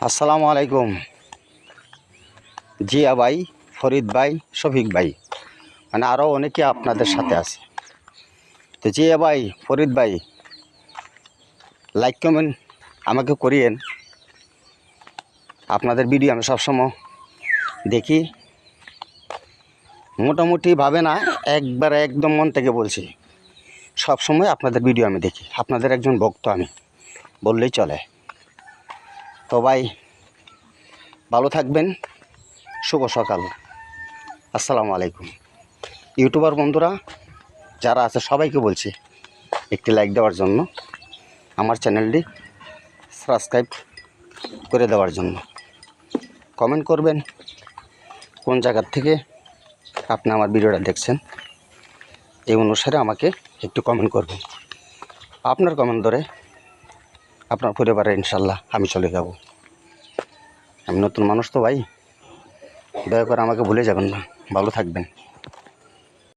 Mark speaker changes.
Speaker 1: আসসালামু আলাইকুম। জিয়া ভাই, ফরিদ ভাই, শফিক ভাই, মানে আরও অনেকে আপনাদের সাথে আছে। তো জিয়া ভাই, ফরিদ ভাই, লাইক কমেন্ট আমাকে করিয়েন। আপনাদের ভিডিও আমি সবসময় দেখি, মোটামুটিভাবে না, একবার একদম মন থেকে বলছি। সবসময় আপনাদের ভিডিও আমি দেখি, আপনাদের একজন ভক্ত আমি বললেই চলে। তো ভাই ভালো থাকবেন, শুভ সকাল, আসসালামু আলাইকুম। ইউটিউবার বন্ধুরা যারা আছে সবাইকে বলছি একটি লাইক দেওয়ার জন্য, আমার চ্যানেলটি সাবস্ক্রাইব করে দেওয়ার জন্য। কমেন্ট করবেন কোন জায়গার থেকে আপনি আমার ভিডিওটা দেখছেন, এই অনুসারে আমাকে একটু কমেন্ট করবেন। আপনার কমেন্ট ধরে আপনার পরিবারে ইনশাল্লাহ আমি চলে যাব। আমি নতুন মানুষ তো ভাই, দয়া করে আমাকে ভুলে যাবেন না। ভালো থাকবেন।